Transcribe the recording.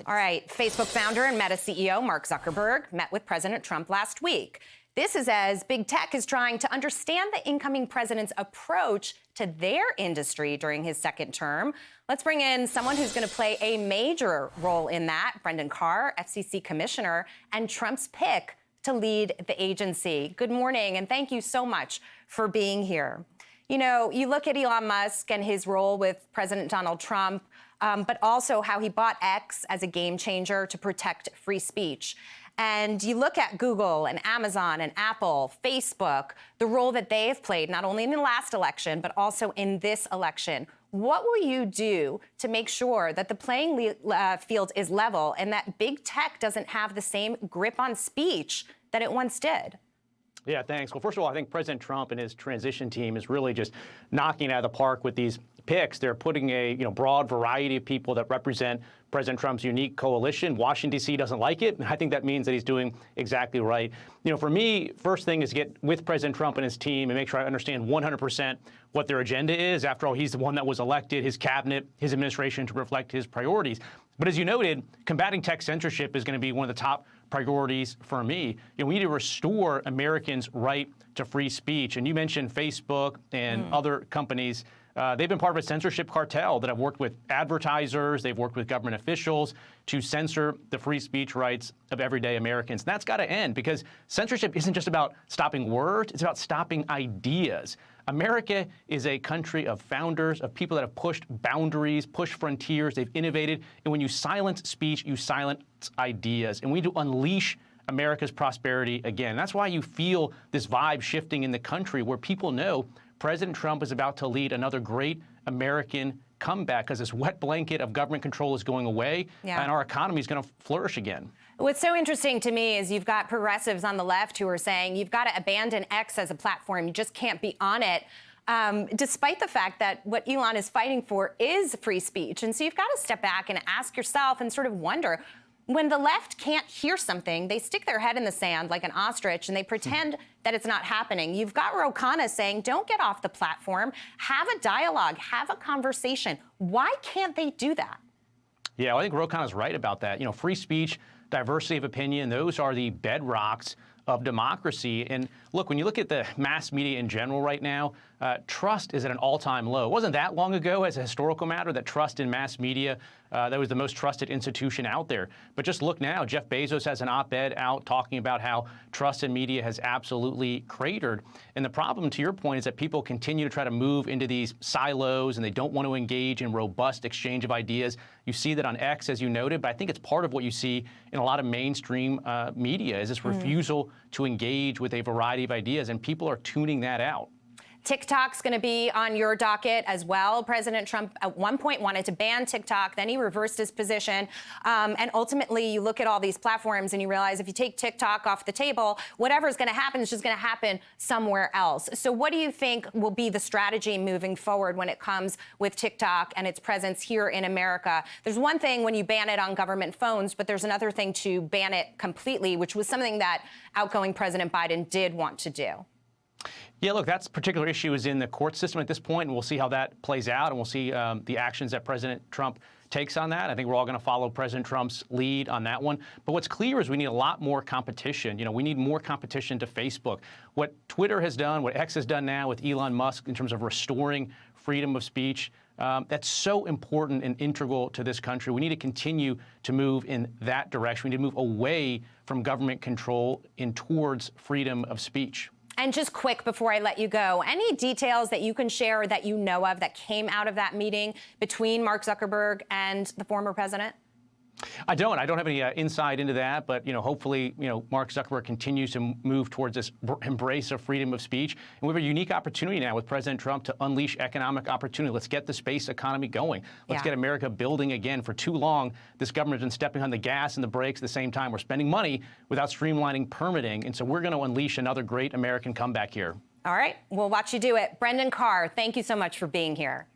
All right, Facebook founder and Meta CEO Mark Zuckerberg met with President Trump last week. This is as big tech is trying to understand the incoming president's approach to their industry during his second term. Let's bring in someone who's going to play a major role in that, Brendan Carr, FCC commissioner, and Trump's pick to lead the agency. Good morning, and thank you so much for being here. You know, you look at Elon Musk and his role with President Donald Trump, but also how he bought X as a game changer to protect free speech. And you look at Google and Amazon and Apple, Facebook, the role that they have played, not only in the last election, but also in this election. What will you do to make sure that the playing field is level and that big tech doesn't have the same grip on speech that it once did? Yeah, thanks. Well, first of all, I think President Trump and his transition team is really just knocking it out of the park with these picks. They're putting a broad variety of people that represent President Trump's unique coalition. Washington, D.C. doesn't like it, and I think that means that he's doing exactly right. You know, for me, first thing is get with President Trump and his team and make sure I understand 100% what their agenda is. After all, he's the one that was elected, his cabinet, his administration to reflect his priorities. But as you noted, combating tech censorship is going to be one of the top priorities for me. You know, we need to restore Americans' right to free speech. And you mentioned Facebook and other companies. They've been part of a censorship cartel that have worked with advertisers, they've worked with government officials to censor the free speech rights of everyday Americans. And that's got to end, because censorship isn't just about stopping words, it's about stopping ideas. America is a country of founders, of people that have pushed boundaries, pushed frontiers, they've innovated. And when you silence speech, you silence ideas. And we need to unleash America's prosperity again. That's why you feel this vibe shifting in the country, where people know President Trump is about to lead another great American comeback, because this wet blanket of government control is going away, and our economy is going to flourish again. What's so interesting to me is you've got progressives on the left who are saying you've got to abandon X as a platform. You just can't be on it, despite the fact that what Elon is fighting for is free speech. And so you've got to step back and ask yourself and sort of wonder, when the left can't hear something, they stick their head in the sand like an ostrich and they pretend that it's not happening. You've got Ro Khanna saying, don't get off the platform, have a dialogue, have a conversation. Why can't they do that? Yeah, well, I think Ro Khanna's right about that. You know, free speech, diversity of opinion, those are the bedrocks of democracy. And look, when you look at the mass media in general right now, trust is at an all-time low. It wasn't that long ago, as a historical matter, that trust in mass media, that was the most trusted institution out there. But just look now, Jeff Bezos has an op-ed out talking about how trust in media has absolutely cratered. And the problem, to your point, is that people continue to try to move into these silos and they don't want to engage in robust exchange of ideas. You see that on X, as you noted, but I think it's part of what you see in a lot of mainstream media, is this refusal to engage with a variety of ideas, and people are tuning that out. TikTok's going to be on your docket as well. President Trump at one point wanted to ban TikTok, then he reversed his position. And ultimately, you look at all these platforms and you realize if you take TikTok off the table, whatever's going to happen is just going to happen somewhere else. So what do you think will be the strategy moving forward when it comes with TikTok and its presence here in America? There's one thing when you ban it on government phones, but there's another thing to ban it completely, which was something that outgoing President Biden did want to do. Yeah, look, that particular issue is in the court system at this point, and we'll see how that plays out, and we'll see the actions that President Trump takes on that. I think we're all going to follow President Trump's lead on that one. But what's clear is we need a lot more competition. You know, we need more competition to Facebook. What Twitter has done, what X has done now with Elon Musk in terms of restoring freedom of speech, that's so important and integral to this country. We need to continue to move in that direction. We need to move away from government control and towards freedom of speech. And just quick before I let you go, any details that you can share that you know of that came out of that meeting between Mark Zuckerberg and the former president? I don't have any insight into that, but hopefully, Mark Zuckerberg continues to move towards this embrace of freedom of speech. And we have a unique opportunity now with President Trump to unleash economic opportunity. Let's get the space economy going. Let's get America building again. For too long, this government has been stepping on the gas and the brakes at the same time. We're spending money without streamlining permitting. And so we're going to unleash another great American comeback here. All right. We'll watch you do it. Brendan Carr, thank you so much for being here.